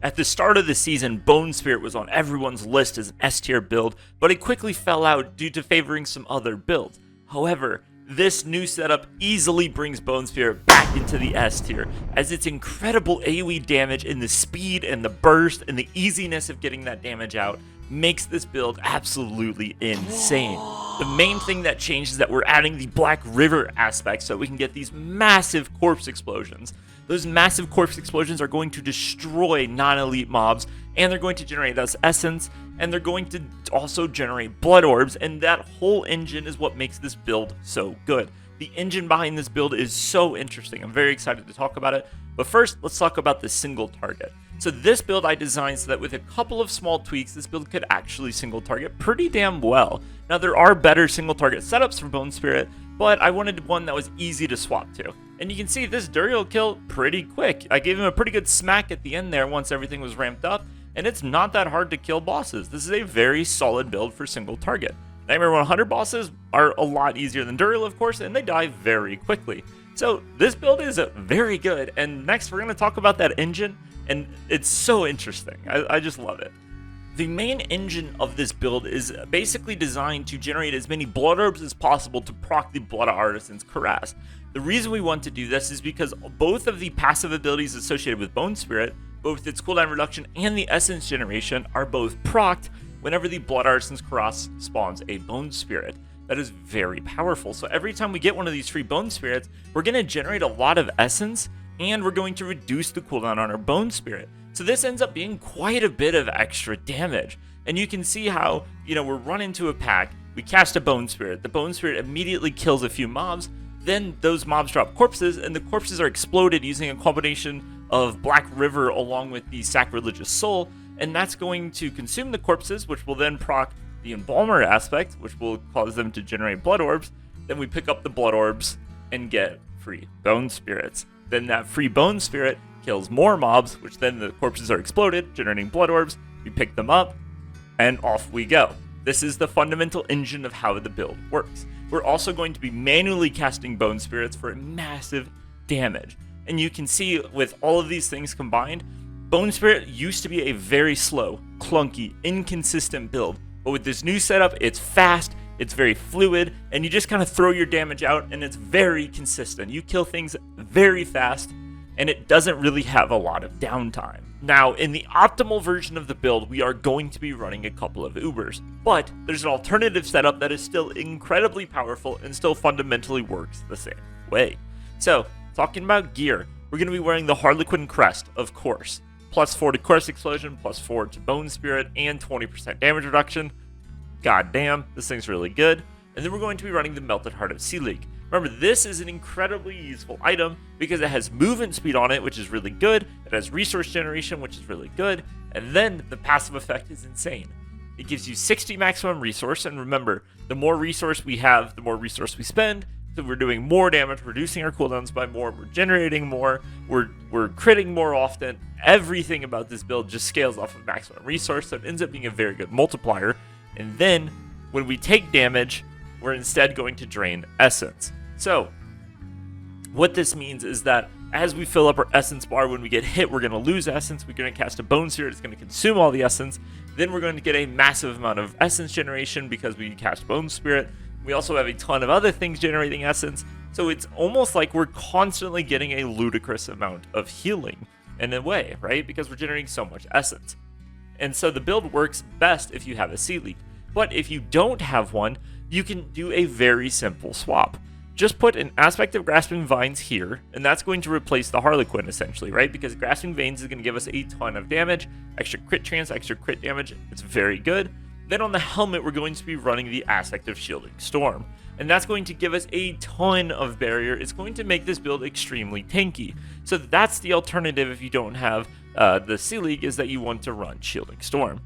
At the start of the season, Bone Spirit was on everyone's list as an S tier build, but it quickly fell out due to favoring some other builds. However, this new setup easily brings Bone Spirit back into the S tier, as its incredible AoE damage and the speed and the burst and the easiness of getting that damage out makes this build absolutely insane. The main thing that changed is that we're adding the Black River aspect so we can get these massive corpse explosions. Those massive corpse explosions are going to destroy non-elite mobs, and they're going to generate us essence, and they're going to also generate blood orbs, and that whole engine is what makes this build so good. The engine behind this build is so interesting. I'm very excited to talk about it, but first, let's talk about the single target. So this build I designed so that with a couple of small tweaks, this build could actually single target pretty damn well. Now, there are better single target setups for Bone Spirit, but I wanted one that was easy to swap to. And you can see this Duriel kill pretty quick. I gave him a pretty good smack at the end there once everything was ramped up, and it's not that hard to kill bosses. This is a very solid build for single target. Nightmare 100 bosses are a lot easier than Duriel, of course, and they die very quickly. So this build is very good, and next we're going to talk about that engine, and it's so interesting. I just love it. The main engine of this build is basically designed to generate as many blood orbs as possible to proc the Blood Artisan's Cuirass. The reason we want to do this is because both of the passive abilities associated with Bone Spirit, both its cooldown reduction and the essence generation, are both procced whenever the Blood Artisan's Cuirass spawns a Bone Spirit. That is very powerful. So every time we get one of these free Bone Spirits, we're going to generate a lot of essence, and we're going to reduce the cooldown on our Bone Spirit. So this ends up being quite a bit of extra damage. And you can see how, we're run into a pack, we cast a Bone Spirit, the Bone Spirit immediately kills a few mobs, then those mobs drop corpses, and the corpses are exploded using a combination of Black River along with the Sacrilegious Soul, and that's going to consume the corpses, which will then proc the Embalmer aspect, which will cause them to generate blood orbs. Then we pick up the blood orbs and get free Bone Spirits. Then that free Bone Spirit kills more mobs, which then the corpses are exploded, generating blood orbs. We pick them up, and off we go. This is the fundamental engine of how the build works. We're also going to be manually casting Bone Spirits for massive damage. And you can see with all of these things combined, Bone Spirit used to be a very slow, clunky, inconsistent build. But with this new setup, it's fast, it's very fluid, and you just kind of throw your damage out, and it's very consistent. You kill things very fast, and it doesn't really have a lot of downtime. Now, in the optimal version of the build, we are going to be running a couple of Ubers, but there's an alternative setup that is still incredibly powerful and still fundamentally works the same way. So, talking about gear, we're going to be wearing the Harlequin Crest, of course. +4 to Curse Explosion, +4 to Bone Spirit, and 20% damage reduction. God damn, this thing's really good. And then we're going to be running the Melted Heart of Sea League. Remember, this is an incredibly useful item because it has movement speed on it, which is really good. It has resource generation, which is really good. And then the passive effect is insane. It gives you 60 maximum resource, and remember, the more resource we have, the more resource we spend. So we're doing more damage, reducing our cooldowns by more, we're generating more, we're critting more often. Everything about this build just scales off of maximum resource, so it ends up being a very good multiplier. And then, when we take damage, we're instead going to drain essence. So, what this means is that as we fill up our essence bar, when we get hit, we're going to lose essence. We're going to cast a Bone Spirit, it's going to consume all the essence. Then we're going to get a massive amount of essence generation because we cast Bone Spirit. We also have a ton of other things generating essence. So it's almost like we're constantly getting a ludicrous amount of healing in a way, right? Because we're generating so much essence. And so the build works best if you have a Sea League. But if you don't have one, you can do a very simple swap. Just put an aspect of Grasping Vines here, and that's going to replace the Harlequin essentially, right? Because Grasping Vines is going to give us a ton of damage, extra crit chance, extra crit damage. It's very good. Then on the helmet, we're going to be running the aspect of Shielding Storm. And that's going to give us a ton of barrier. It's going to make this build extremely tanky. So that's the alternative if you don't have the Sea League, is that you want to run Shielding Storm.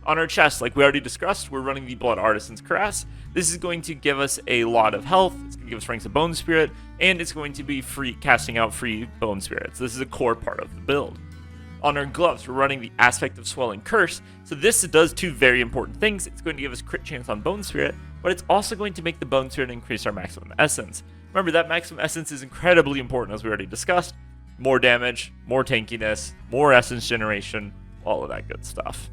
On our chest, like we already discussed, we're running the Blood Artisan's Cuirass. This is going to give us a lot of health, it's going to give us ranks of Bone Spirit, and it's going to be casting out free Bone Spirits. This is a core part of the build. On our gloves, we're running the aspect of Swelling Curse. So this does two very important things. It's going to give us crit chance on Bone Spirit, but it's also going to make the Bone Spirit increase our maximum essence. Remember, that maximum essence is incredibly important, as we already discussed. More damage, more tankiness, more essence generation, all of that good stuff.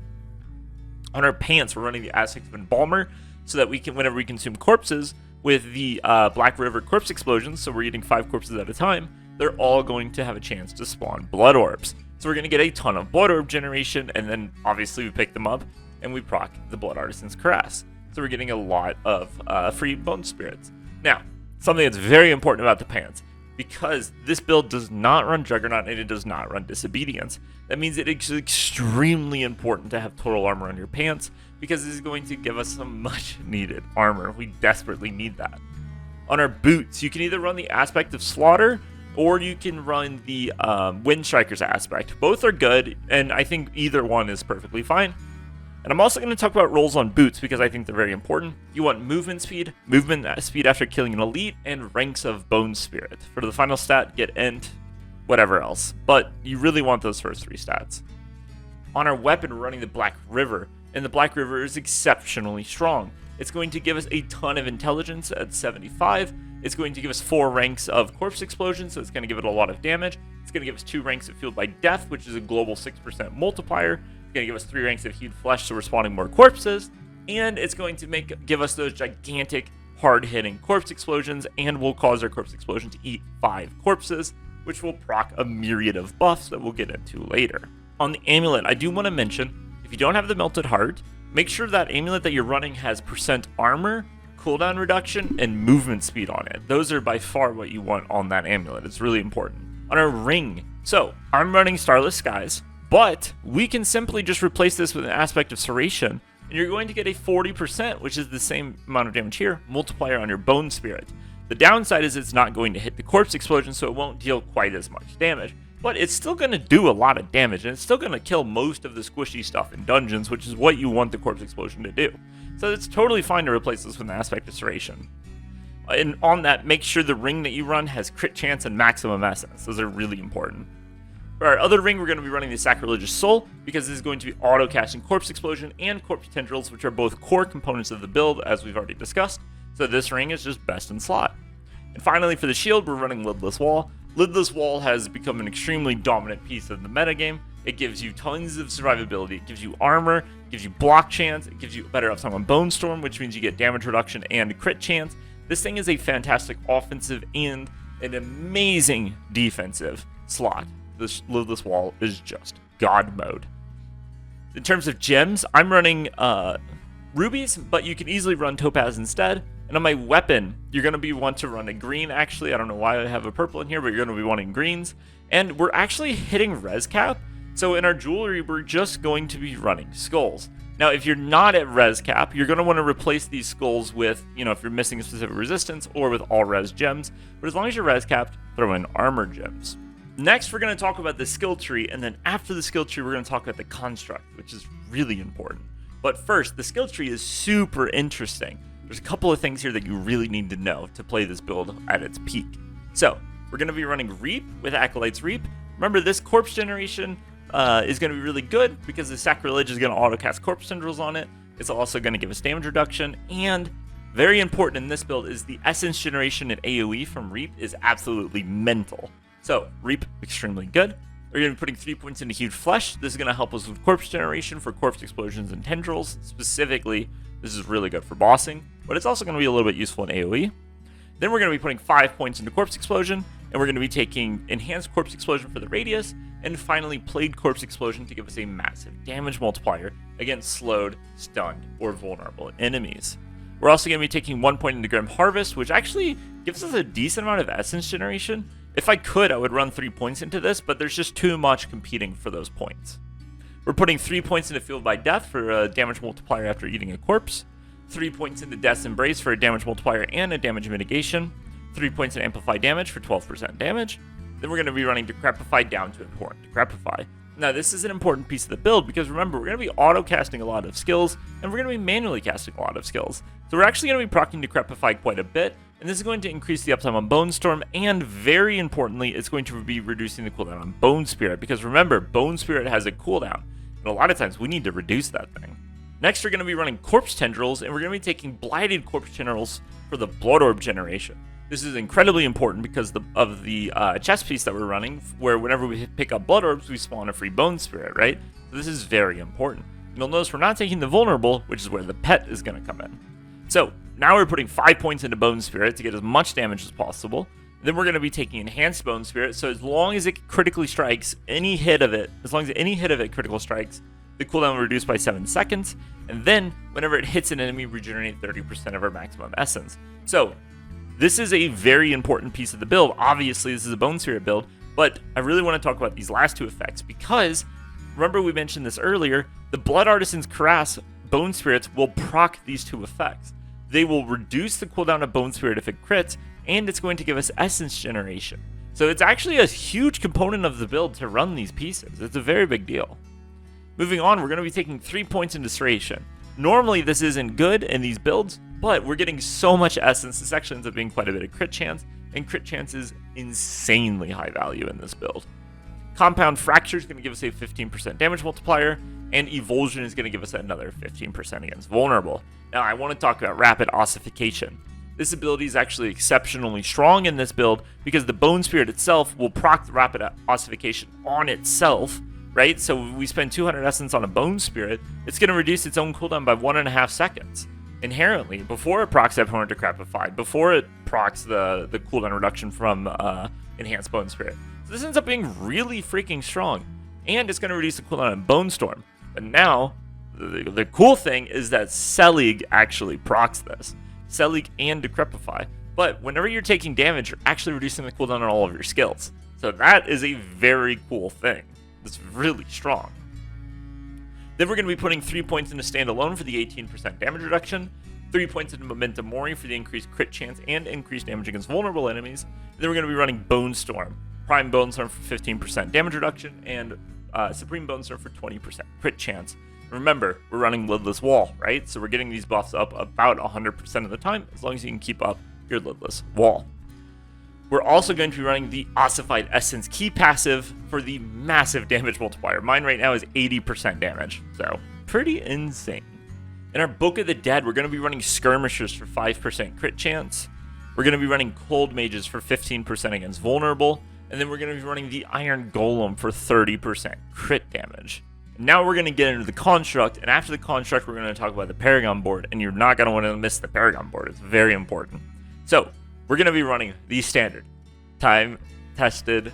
On our pants, we're running the aspect of Embalmer, so that we can, whenever we consume corpses with the Black River corpse explosions, so we're eating 5 corpses at a time, they're all going to have a chance to spawn blood orbs. So we're going to get a ton of blood orb generation, and then obviously we pick them up and we proc the Blood Artisan's Caress. So we're getting a lot of free bone spirits. Now, something that's very important about the pants, because this build does not run Juggernaut and it does not run Disobedience. That means it is extremely important to have total armor on your pants, because this is going to give us some much needed armor. We desperately need that. On our boots, you can either run the aspect of Slaughter, or you can run the Wind Strikers aspect. Both are good, and I think either one is perfectly fine. And I'm also going to talk about rolls on boots, because I think they're very important. You want movement speed after killing an elite, and ranks of Bone Spirit. For the final stat, get Ent, whatever else. But you really want those first 3 stats. On our weapon, we're running the Black River, and the Black River is exceptionally strong. It's going to give us a ton of intelligence at 75. It's going to give us 4 ranks of corpse explosion, so it's going to give it a lot of damage. It's going to give us 2 ranks of fueled by death, which is a global 6% multiplier. It's going to give us 3 ranks of healed flesh, so we're spawning more corpses. And it's going to give us those gigantic, hard-hitting corpse explosions, and will cause our corpse explosion to eat 5 corpses, which will proc a myriad of buffs that we'll get into later. On the amulet, I do want to mention, if you don't have the Melted Heart, make sure that amulet that you're running has % armor, cooldown reduction, and movement speed on it. Those are by far what you want on that amulet. It's really important. On our ring, so I'm running Starless Skies, but we can simply just replace this with an aspect of Serration, and you're going to get a 40%, which is the same amount of damage here, multiplier on your Bone Spirit. The downside is it's not going to hit the corpse explosion, so it won't deal quite as much damage. But it's still going to do a lot of damage, and it's still going to kill most of the squishy stuff in dungeons, which is what you want the corpse explosion to do. So it's totally fine to replace this with an aspect of Serration. And on that, make sure the ring that you run has crit chance and maximum essence. Those are really important. For our other ring, we're going to be running the Sacrilegious Soul, because this is going to be auto-casting Corpse Explosion and Corpse Tendrils, which are both core components of the build, as we've already discussed. So this ring is just best in slot. And finally, for the shield, we're running Lidless Wall. Lidless Wall has become an extremely dominant piece of the metagame. It gives you tons of survivability, it gives you armor, it gives you block chance, it gives you better uptime on Bone Storm, which means you get damage reduction and crit chance. This thing is a fantastic offensive and an amazing defensive slot. This Lidless Wall is just God mode. In terms of gems, I'm running rubies, but you can easily run topaz instead. And on my weapon, you're going to want to run a green, actually. I don't know why I have a purple in here, but you're going to be wanting greens. And we're actually hitting res cap. So in our jewelry, we're just going to be running skulls. Now, if you're not at res cap, you're going to want to replace these skulls with, if you're missing a specific resistance, or with all res gems. But as long as you're res capped, throw in armor gems. Next, we're going to talk about the skill tree. And then after the skill tree, we're going to talk about the construct, which is really important. But first, the skill tree is super interesting. There's a couple of things here that you really need to know to play this build at its peak. So, we're going to be running Reap with Acolyte's Reap. Remember, this corpse generation is going to be really good because the Sacrilege is going to auto-cast corpse tendrils on it. It's also going to give us damage reduction. And very important in this build is the essence generation and AoE from Reap is absolutely mental. So, Reap, extremely good. We're going to be putting 3 points into Huge Flesh. This is going to help us with corpse generation for corpse explosions and tendrils. Specifically, this is really good for bossing, but it's also going to be a little bit useful in AoE. Then we're going to be putting 5 points into Corpse Explosion, and we're going to be taking Enhanced Corpse Explosion for the radius, and finally Plagued Corpse Explosion to give us a massive damage multiplier against slowed, stunned, or vulnerable enemies. We're also going to be taking 1 point into Grim Harvest, which actually gives us a decent amount of essence generation. If I could, I would run 3 points into this, but there's just too much competing for those points. We're putting 3 points into Fueled by Death for a damage multiplier after eating a corpse, 3 points into Death's Embrace for a damage multiplier and a damage mitigation, 3 points in Amplify Damage for 12% damage. Then we're going to be running Decrepify down to important Decrepify. Now, this is an important piece of the build because remember, we're going to be auto-casting a lot of skills, and we're going to be manually casting a lot of skills. So we're actually going to be proccing Decrepify quite a bit, and this is going to increase the uptime on Bone Storm, and very importantly, it's going to be reducing the cooldown on Bone Spirit, because remember, Bone Spirit has a cooldown, and a lot of times we need to reduce that thing. Next, we're going to be running Corpse Tendrils, and we're going to be taking Blighted Corpse Tendrils for the Blood Orb generation. This is incredibly important because of the chest piece that we're running, where whenever we pick up blood orbs, we spawn a free bone spirit, right? So this is very important. You'll notice we're not taking the vulnerable, which is where the pet is going to come in. So now we're putting 5 points into bone spirit to get as much damage as possible. Then we're going to be taking enhanced bone spirit, so as long as it critically strikes, any hit of it critical strikes, the cooldown will reduce by 7 seconds, and then whenever it hits an enemy, regenerate 30% of our maximum essence. So this is a very important piece of the build. Obviously, this is a bone spirit build, but I really want to talk about these last 2 effects because, remember we mentioned this earlier, the Blood Artisan's Cuirass bone spirits will proc these 2 effects. They will reduce the cooldown of bone spirit if it crits, and it's going to give us essence generation. So it's actually a huge component of the build to run these pieces. It's a very big deal. Moving on, we're going to be taking 3 points into Serration. Normally this isn't good in these builds, but we're getting so much essence, this actually ends up being quite a bit of crit chance, and crit chance is insanely high value in this build. Compound Fracture is going to give us a 15% damage multiplier, and Evulsion is going to give us another 15% against Vulnerable. Now I want to talk about Rapid Ossification. This ability is actually exceptionally strong in this build because the Bone Spirit itself will proc the Rapid Ossification on itself, right? So we spend 200 essence on a Bone Spirit, it's going to reduce its own cooldown by 1.5 seconds. Inherently, before it procs Abhorrent Decrepified, before it procs the cooldown reduction from Enhanced Bone Spirit. So this ends up being really freaking strong, and it's going to reduce the cooldown on Bone Storm. But now, the cool thing is that Selig actually procs this. Selig and Decrepify. But whenever you're taking damage, you're actually reducing the cooldown on all of your skills. So that is a very cool thing. It's really strong. Then we're going to be putting 3 points into Standalone for the 18% damage reduction, 3 points into Momentum Mori for the increased crit chance and increased damage against vulnerable enemies. Then we're going to be running Bone Storm, Prime Bone Storm for 15% damage reduction, and Supreme Bone Storm for 20% crit chance. Remember, we're running Lidless Wall, right? So we're getting these buffs up about 100% of the time, as long as you can keep up your Lidless Wall. We're also going to be running the Ossified Essence Key passive for the massive damage multiplier. Mine right now is 80% damage, so pretty insane. In our Book of the Dead, we're going to be running Skirmishers for 5% crit chance. We're going to be running Cold Mages for 15% against Vulnerable. And then we're going to be running the Iron Golem for 30% crit damage. Now we're going to get into the Construct, and after the Construct, we're going to talk about the Paragon board, and you're not going to want to miss the Paragon board. It's very important. So, we're going to be running the standard, time-tested,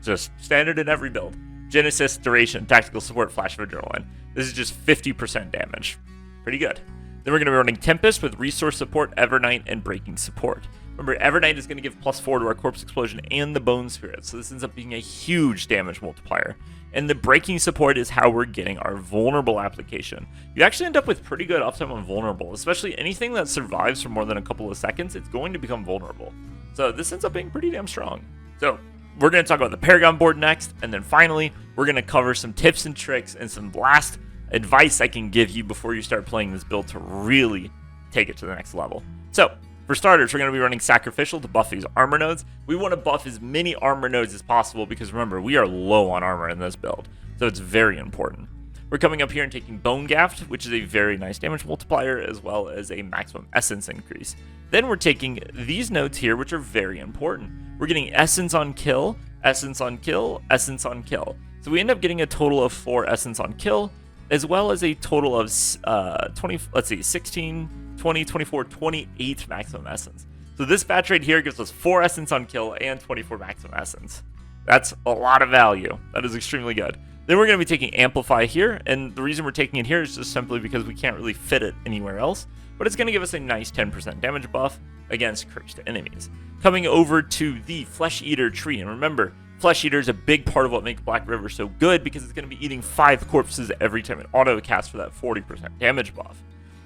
just standard in every build. Genesis, Duration, Tactical Support, Flash of Adrenaline. This is just 50% damage. Pretty good. Then we're going to be running Tempest with Resource Support, Evernight, and Breaking Support. Remember, Evernight is going to give +4 to our Corpse Explosion and the Bone Spirit, so this ends up being a huge damage multiplier. And the Breaking Support is how we're getting our Vulnerable application. You actually end up with pretty good uptime on Vulnerable, especially anything that survives for more than a couple of seconds, it's going to become vulnerable. So this ends up being pretty damn strong. So we're going to talk about the Paragon board next, and then finally, we're going to cover some tips and tricks and some last advice I can give you before you start playing this build to really take it to the next level. So, for starters, we're going to be running Sacrificial to buff these armor nodes. We want to buff as many armor nodes as possible because remember, we are low on armor in this build, so it's very important. We're coming up here and taking Bone Gaft, which is a very nice damage multiplier, as well as a maximum essence increase. Then we're taking these nodes here, which are very important. We're getting Essence on Kill, Essence on Kill, Essence on Kill. So we end up getting a total of 4 Essence on Kill, as well as a total of 16, 20, 24, 28 maximum essence. So this batch right here gives us 4 essence on kill and 24 maximum essence. That's a lot of value. That is extremely good. Then we're going to be taking Amplify here, and the reason we're taking it here is just simply because we can't really fit it anywhere else, but it's going to give us a nice 10% damage buff against cursed enemies. Coming over to the Flesh Eater tree, and remember, Flesh Eater is a big part of what makes Black River so good because it's going to be eating 5 corpses every time it auto-casts for that 40% damage buff.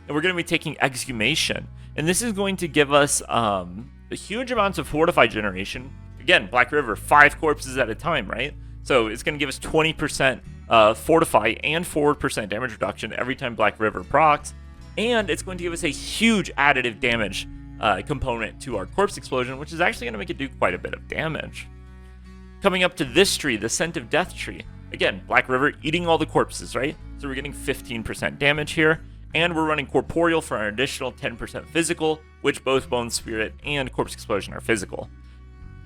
And we're going to be taking Exhumation, and this is going to give us a huge amounts of Fortify generation. Again, Black River, 5 corpses at a time, right? So it's going to give us 20% Fortify and 4% damage reduction every time Black River procs, and it's going to give us a huge additive damage component to our Corpse Explosion, which is actually going to make it do quite a bit of damage. Coming up to this tree, the Scent of Death tree. Again, Black River eating all the corpses, right? So we're getting 15% damage here. And we're running Corporeal for an additional 10% physical, which both Bone Spirit and Corpse Explosion are physical.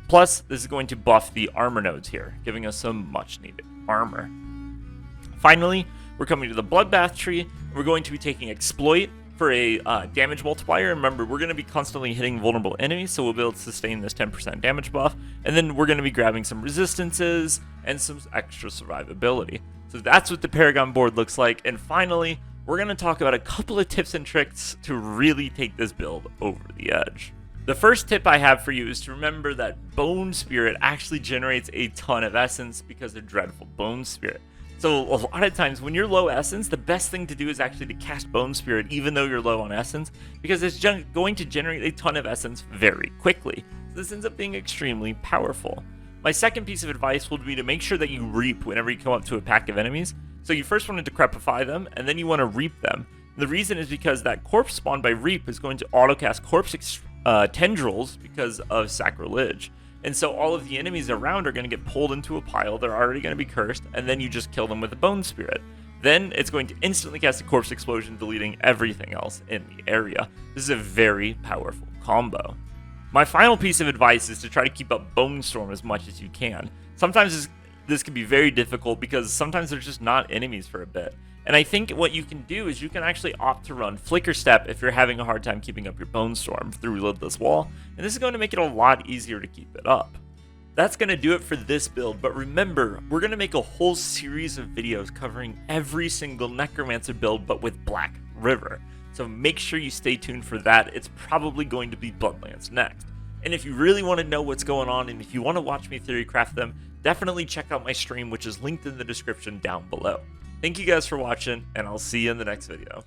Plus, this is going to buff the armor nodes here, giving us some much needed armor. Finally, we're coming to the Bloodbath tree. We're going to be taking Exploit for a damage multiplier. Remember, we're going to be constantly hitting vulnerable enemies, so we'll be able to sustain this 10% damage buff. And then we're going to be grabbing some resistances and some extra survivability. So that's what the Paragon board looks like. And finally, we're going to talk about a couple of tips and tricks to really take this build over the edge. The first tip I have for you is to remember that Bone Spirit actually generates a ton of essence because of Dreadful Bone Spirit. So a lot of times when you're low essence, the best thing to do is actually to cast Bone Spirit even though you're low on essence, because it's going to generate a ton of essence very quickly. So this ends up being extremely powerful. My second piece of advice would be to make sure that you reap whenever you come up to a pack of enemies. So you first want to decrepify them, and then you want to reap them. And the reason is because that corpse spawned by reap is going to autocast corpse tendrils because of sacrilege. And so all of the enemies around are going to get pulled into a pile. They're already going to be cursed, and then you just kill them with a Bone Spirit. Then it's going to instantly cast a Corpse Explosion, deleting everything else in the area. This is a very powerful combo. My final piece of advice is to try to keep up Bone Storm as much as you can. Sometimes this can be very difficult because sometimes there's just not enemies for a bit. And I think what you can do is you can actually opt to run Flicker Step if you're having a hard time keeping up your Bone Storm through Lidless Wall, and this is going to make it a lot easier to keep it up. That's going to do it for this build, but remember, we're going to make a whole series of videos covering every single Necromancer build but with Black River. So make sure you stay tuned for that. It's probably going to be Bloodlands next. And if you really want to know what's going on and if you want to watch me theorycraft them, definitely check out my stream, which is linked in the description down below. Thank you guys for watching, and I'll see you in the next video.